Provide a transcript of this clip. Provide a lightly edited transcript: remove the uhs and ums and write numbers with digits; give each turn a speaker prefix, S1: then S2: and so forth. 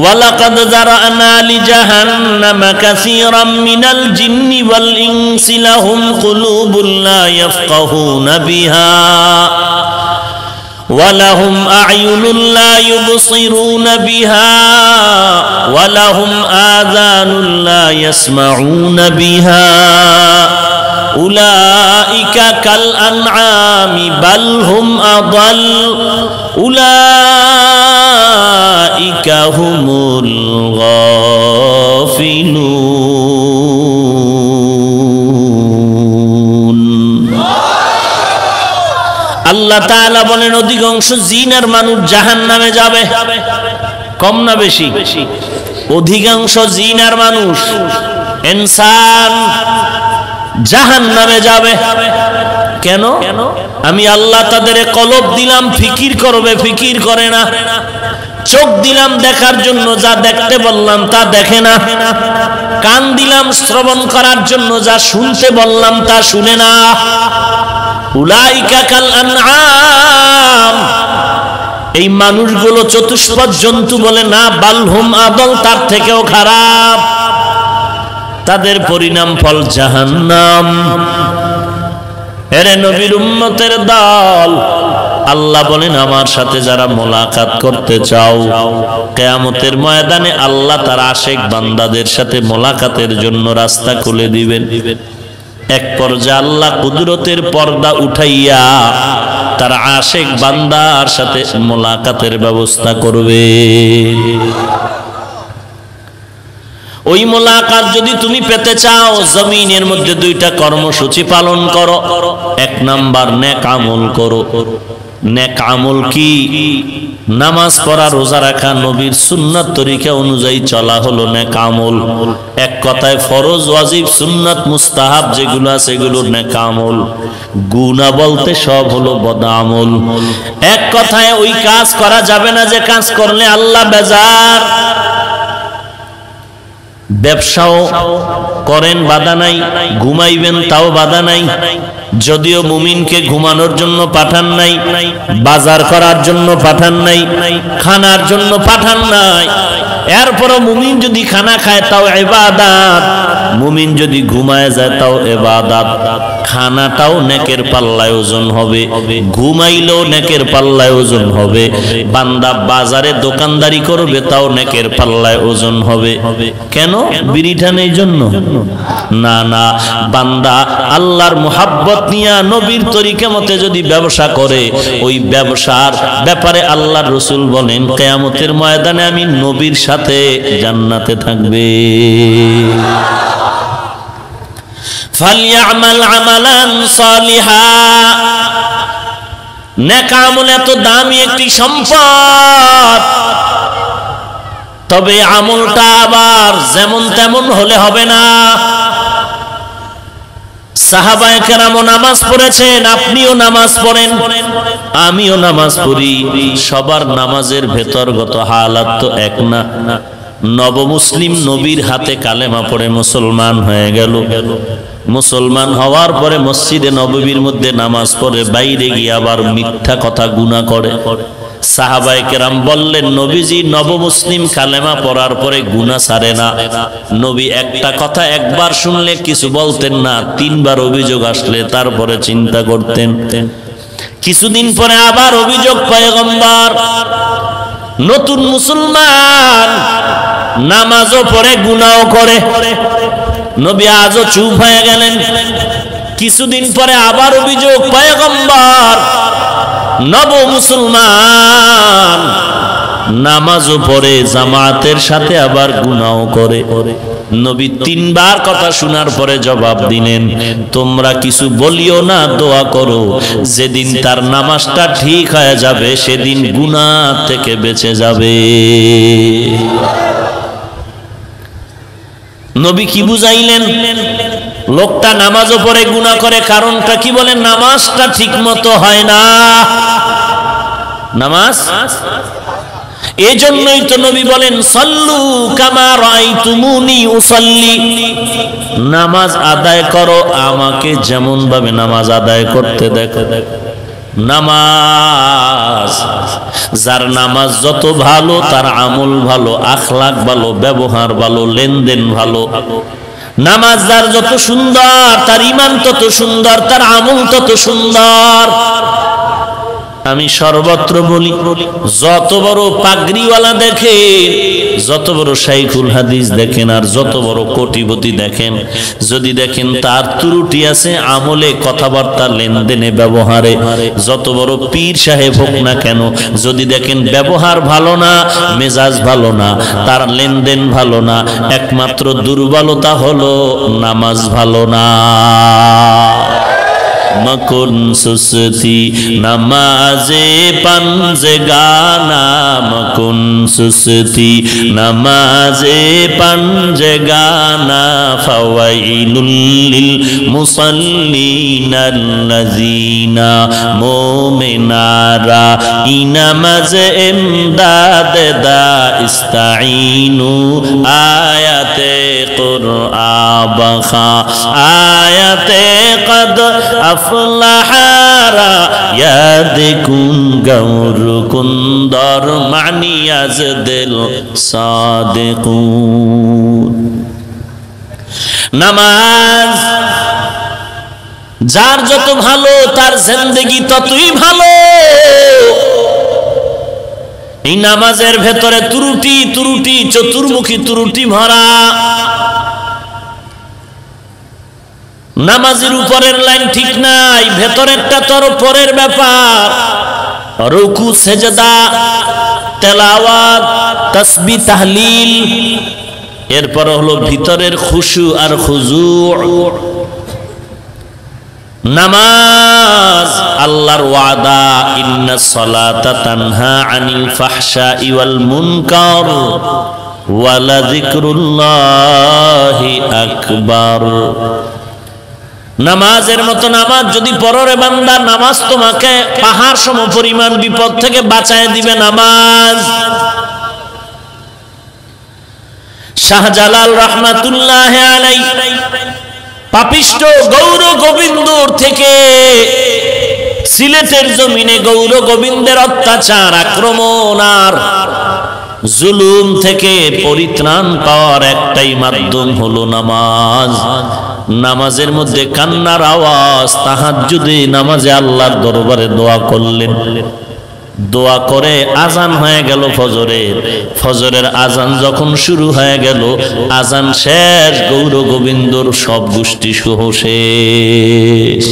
S1: ওয়ালাকাদ যারানা লিজাহান্নামা কাসীরাম মিনাল জিন্নি ওয়াল ইনসি লাহুম কুলুবুন লা ইয়াফকাহুনা বিহা ওয়ালাহুম আ'য়ুনুন লা ইউবসিরুনা বিহা ওয়ালাহুম আযানুন লা ইয়াসমাউনা বিহা উলাইকা কাল আনআমি বাল হুম আদাল উলাইকা হুমুল গাফিলুন। আল্লাহ তাআলা বলেন অধিকাংশ জিন আর মানুষ জাহান্নামে যাবে। কম না বেশি? অধিকাংশ জিন আর মানুষ ইনসান জাহান্নামে যাবে। কেন? আমি আল্লাহ তাদের কলব দিলাম ফিকির করবে, ফিকির করে না। চোখ দিলাম দেখার জন্য, যা দেখতে বললাম তা দেখে না। কান দিলাম শ্রবণ করার জন্য, যা শুনতে বললাম তা শুনে না। উলাইকা কাল আনআম, এই মানুষগুলো চতুষ্পদ জন্তু বলে না, বালহুম আদল, তার থেকেও খারাপ। তাদের পরিণাম ফল জাহান্নাম। এরে নবীর উম্মতের দল, আল্লাহ বলেন আমার সাথে যারা মোলাকাত করতে চাও, কিয়ামতের ময়দানে আল্লাহ তার আশেক বান্দাদের সাথে মোলাকাতের জন্য রাস্তা খুলে দিবেন। এক পর্যায়ে আল্লাহ কুদরতের পর্দা উঠাইয়া তার আশেক বান্দার সাথে মোলাকাতের ব্যবস্থা করবে। ওই মোলাকাত যদি তুমি পেতে চাও, জমিনের মধ্যে দুইটা কর্মসূচি পালন করো। এক নাম্বার, নেক আমল করো। নেক আমল কি? নামাজ পড়া, রোজা রাখা, নবীর সুন্নাত তরিকা অনুযায়ী চলা হলো নেক আমল। এক কথায় ফরজ, ওয়াজিব, সুন্নাত, মুস্তাহাব যেগুলো আছে এগুলো নেক আমল। গুনাহ বলতে সব হলো বদ আমল। এক কথায় ওই কাজ করা যাবে না যে কাজ করলে আল্লাহ বেজার। ব্যবসাও করেন, বাধা নাই। ঘুমাইবেন, তাও বাধা নাই। যদিও মুমিনকে ঘুমানোর জন্য পাঠান নাই, বাজার করার জন্য পাঠান নাই, খানার জন্য পাঠান নাই, এরপরও মুমিন যদি খানা খায় তাও ইবাদত, মুমিন যদি ঘুমায় যায় তাও ইবাদত। খানাটাও নেকের পাল্লায় ওজন হবে, ঘুমাইলেও নেকের পাল্লায় ওজন হবে। বান্দা বাজারে দোকানদারি করবে তাও নেকের পাল্লায় ওজন হবে। কেন? বিড়িটা নেই জন্য না, না, বান্দা আল্লাহর মুহাব্বত নিয়া নবীর তরিকা মতে যদি ব্যবসা করে, ওই ব্যবসার ব্যাপারে আল্লাহর রাসূল বলেন কিয়ামতের ময়দানে আমি নবীর সাথে জান্নাতে থাকবে। ফালইআমাল আমালান সালিহা, নেক আমল এত দামি একটি সম্পদ, তবে আমলটা আবার যেমন তেমন হলে হবে না। সাহাবায়ে কেরাম নামাজ পড়েছেন, আপনিও নামাজ পড়েন, আমিও নামাজ পড়ি। সবার নামাজের ভেতরগত হালাত তো এক না। নবমুসলিম নবীর হাতে কালেমা পড়ে মুসলমান হয়ে গেল। মুসলমান হওয়ার পরে মসজিদে নববীর মধ্যে নামাজ পড়ে, বাইরে গিয়ে আবার মিথ্যা কথা গুনাহ করে। সাহাবায়ে কেরাম বললেন, নবীজি নবমুসলিম কালেমা পড়ার পরে গুনাহ ছাড়ে না। নবী একটা কথা একবার শুনলে কিছু বলতেন না, তিনবার অভিযোগ আসলে তারপরে চিন্তা করতেন। কিছুদিন পরে আবার অভিযোগ, পয়গম্বর নতুন মুসলমান, নামাজও পড়ে গুনাহও করে। নবী আজও চুপ হয়ে গেলেন। কিছুদিন পরে আবার অভিযোগ, পয়গম্বর নব মুসলমান, নামাজও পড়ে, জামাতের সাথে আবার গুনাহও করে। নবী তিনবার কথা শোনার পরে জবাব দিলেন, তোমরা কিছু বলিও না, দোয়া করো, যেদিন তার নামাজটা ঠিক হয়ে যাবে সেদিন গুনাহ থেকে বেঁচে যাবে। নবী কি বুঝাইলেন? লোকটা নামাজও পড়ে গুনাহ করে, কারণটা কি বলেন? নামাজটা ঠিক মতো হয় না। নামাজ এই জন্যই তো নবী বলেন, সাল্লু কামা রাআইতুমুনি উসাল্লি, নামাজ আদায় করো আমাকে যেমন ভাবে নামাজ আদায় করতে দেখো। নামাজ, যার নামাজ যত ভালো তার আমল ভালো, আখলাক ভালো, ব্যবহার ভালো, লেনদেন ভালো। নামাজ যার যত সুন্দর তার ঈমান তত সুন্দর, তার আমল তত সুন্দর। আমি সর্বত্র বলি, যত বড় পাগড়িওয়ালা দেখেন, যত বড় শাইখুল হাদিস দেখেন, আর যত বড় কোটিপতি দেখেন, যদি দেখেন তার ত্রুটি আছে আমলে, কথাবার্তা, লেনদেনে, ব্যবহারে, যত বড় পীর সাহেব হোক না কেন, যদি দেখেন ব্যবহার ভালো না, মেজাজ ভালো না, তার লেনদেন ভালো না, একমাত্র দুর্বলতা হলো নামাজ ভালো না। মকুন সুস্তি নামাজে পাঞ্জে গানা, মকুন সুস্তি নামাজে পাঞ্জে গানা, ফাওয়াইলুল লিল মুসাল্লিনাল্লাযিনা মুমিনারা ইনামাজে ইমদাদ দা ইস্তাঈনু, আয়াতে কুরআন আয়াতে কদ আফলাহারা ইয়াদিকুন গৌর কুন্দর মানিয়াজ দিল সাদিকুন। নামাজ যার যত ভালো তার জিন্দেগি ততই ভালো। এই নামাজের ভেতরে ত্রুটি ত্রুটি, চতুর্মুখী ত্রুটি ভরা। নামাজের উপরের লাইন ঠিক নাই, ভেতরেরটা তোর পরের ব্যাপার। রুকু, সেজদা, তেলাওয়াত, তাসবিহ, তাহলিল, এরপর হলো ভিতরের খুশু আর খুজু'। নামাজ আল্লাহর ওয়াদা, ইন্নাস সালাতা তানহা আনিল ফাহশাই ওয়াল মুনকার ওয়া লাযিকরুল্লাহি আকবার। নামাজের মতো নামাজ যদি পড়ো রে বান্দা, নামাজ তোমাকে পাহাড় সম পরিমাণ বিপদ থেকে বাঁচায় দিবে। নামাজ শাহজালাল রাহমাতুল্লাহ আলাইহি পাপিষ্ঠ গৌর গোবিন্দর থেকে সিলেটের জমিনে গৌর গোবিন্দের অত্যাচার, আক্রমণ আর জুলুম থেকে পরিত্রাণ পাওয়ার একটাই মাধ্যম হলো নামাজ। নামাজের মধ্যে কান্নার আওয়াজ, তাহাজ্জুদে নামাজে আল্লাহর দরবারে দোয়া করলেন। দোয়া করে আজান হয়ে গেল ফজরের। ফজরের আজান যখন শুরু হয়ে গেল, আজান শেষ, গৌর গোবিন্দর সব গোষ্ঠী সহ শেষ।